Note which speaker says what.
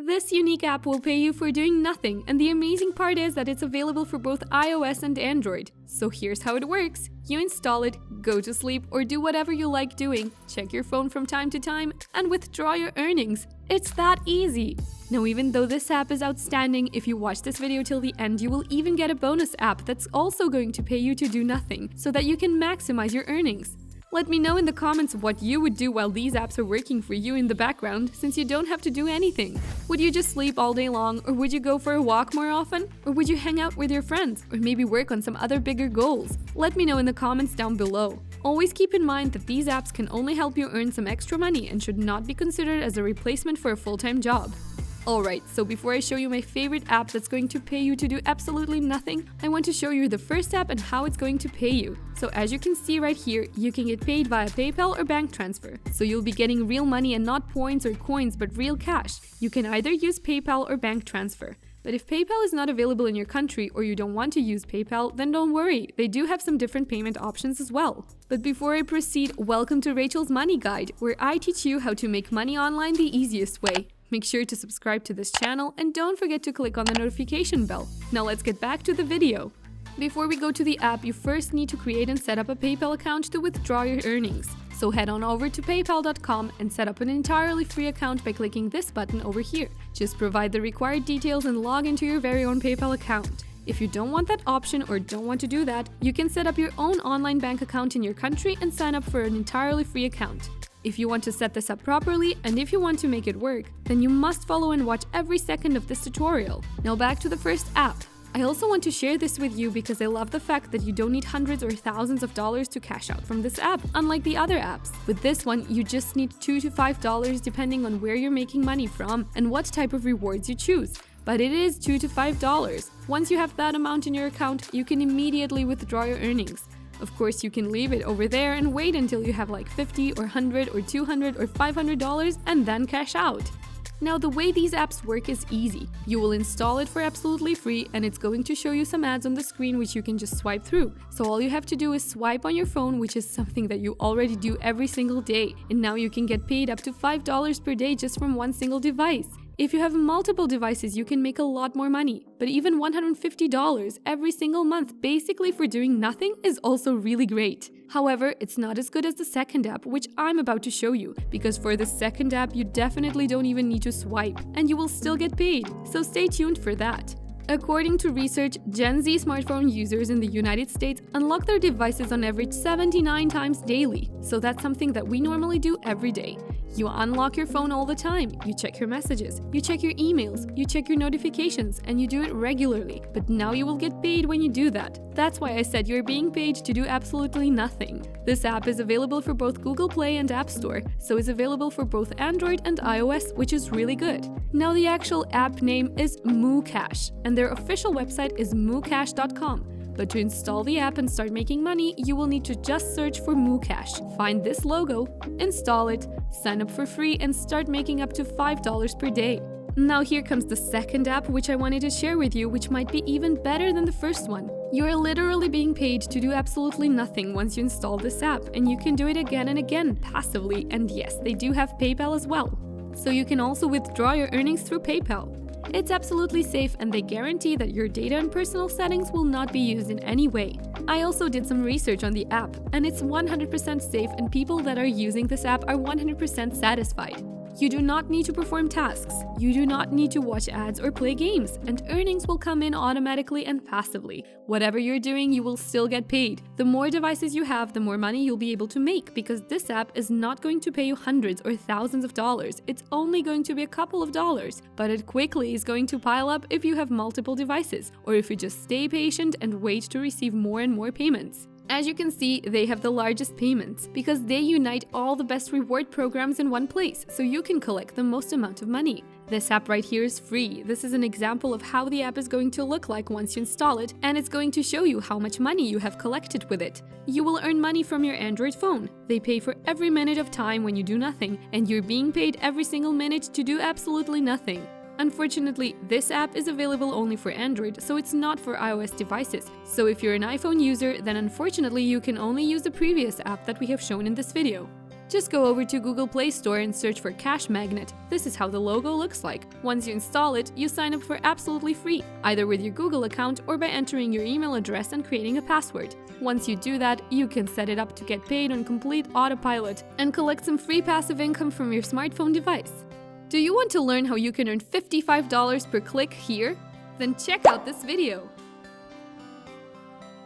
Speaker 1: This unique app will pay you for doing nothing, and the amazing part is that it's available for both iOS and Android. So here's how it works. You install it, go to sleep, or do whatever you like doing, check your phone from time to time, and withdraw your earnings. It's that easy! Now, even though this app is outstanding, if you watch this video till the end, you will even get a bonus app that's also going to pay you to do nothing, so that you can maximize your earnings. Let me know in the comments what you would do while these apps are working for you in the background, since you don't have to do anything. Would you just sleep all day long, or would you go for a walk more often? Or would you hang out with your friends, or maybe work on some other bigger goals? Let me know in the comments down below. Always keep in mind that these apps can only help you earn some extra money and should not be considered as a replacement for a full-time job. Alright, so before I show you my favorite app that's going to pay you to do absolutely nothing, I want to show you the first app and how it's going to pay you. So as you can see right here, you can get paid via PayPal or bank transfer. So you'll be getting real money and not points or coins, but real cash. You can either use PayPal or bank transfer. But if PayPal is not available in your country or you don't want to use PayPal, then don't worry, they do have some different payment options as well. But before I proceed, welcome to Rachel's Money Guide, where I teach you how to make money online the easiest way. Make sure to subscribe to this channel and don't forget to click on the notification bell. Now let's get back to the video. Before we go to the app, you first need to create and set up a PayPal account to withdraw your earnings. So head on over to paypal.com and set up an entirely free account by clicking this button over here. Just provide the required details and log into your very own PayPal account. If you don't want that option or don't want to do that, you can set up your own online bank account in your country and sign up for an entirely free account. If you want to set this up properly and if you want to make it work, then you must follow and watch every second of this tutorial. Now back to the first app. I also want to share this with you because I love the fact that you don't need hundreds or thousands of dollars to cash out from this app, unlike the other apps. With this one, you just need $2 to $5 depending on where you're making money from and what type of rewards you choose. But it is $2 to $5. Once you have that amount in your account, you can immediately withdraw your earnings. Of course, you can leave it over there and wait until you have like $50 or $100 or $200 or $500 and then cash out. Now, the way these apps work is easy. You will install it for absolutely free and it's going to show you some ads on the screen which you can just swipe through. So all you have to do is swipe on your phone, which is something that you already do every single day. And now you can get paid up to $5 per day just from one single device. If you have multiple devices, you can make a lot more money, but even $150 every single month basically for doing nothing is also really great. However, it's not as good as the second app, which I'm about to show you, because for the second app you definitely don't even need to swipe, and you will still get paid, so stay tuned for that. According to research, Gen Z smartphone users in the United States unlock their devices on average 79 times daily, so that's something that we normally do every day. You unlock your phone all the time, you check your messages, you check your emails, you check your notifications, and you do it regularly. But now you will get paid when you do that. That's why I said you're being paid to do absolutely nothing. This app is available for both Google Play and App Store, so it's available for both Android and iOS, which is really good. Now the actual app name is MooCash, and their official website is moocash.com. But to install the app and start making money, you will need to just search for MooCash. Find this logo, install it, sign up for free, and start making up to $5 per day. Now here comes the second app which I wanted to share with you, which might be even better than the first one. You are literally being paid to do absolutely nothing once you install this app, and you can do it again and again, passively, and yes, they do have PayPal as well. So you can also withdraw your earnings through PayPal. It's absolutely safe and they guarantee that your data and personal settings will not be used in any way. I also did some research on the app and it's 100% safe and people that are using this app are 100% satisfied. You do not need to perform tasks, you do not need to watch ads or play games, and earnings will come in automatically and passively. Whatever you're doing, you will still get paid. The more devices you have, the more money you'll be able to make, because this app is not going to pay you hundreds or thousands of dollars, it's only going to be a couple of dollars. But it quickly is going to pile up if you have multiple devices, or if you just stay patient and wait to receive more and more payments. As you can see, they have the largest payments because they unite all the best reward programs in one place, so you can collect the most amount of money. This app right here is free. This is an example of how the app is going to look like once you install it, and it's going to show you how much money you have collected with it. You will earn money from your Android phone. They pay for every minute of time when you do nothing, and you're being paid every single minute to do absolutely nothing. Unfortunately, this app is available only for Android, so it's not for iOS devices. So if you're an iPhone user, then unfortunately you can only use the previous app that we have shown in this video. Just go over to Google Play Store and search for Cash Magnet. This is how the logo looks like. Once you install it, you sign up for absolutely free, either with your Google account or by entering your email address and creating a password. Once you do that, you can set it up to get paid on complete autopilot and collect some free passive income from your smartphone device. Do you want to learn how you can earn $55 per click here? Then check out this video!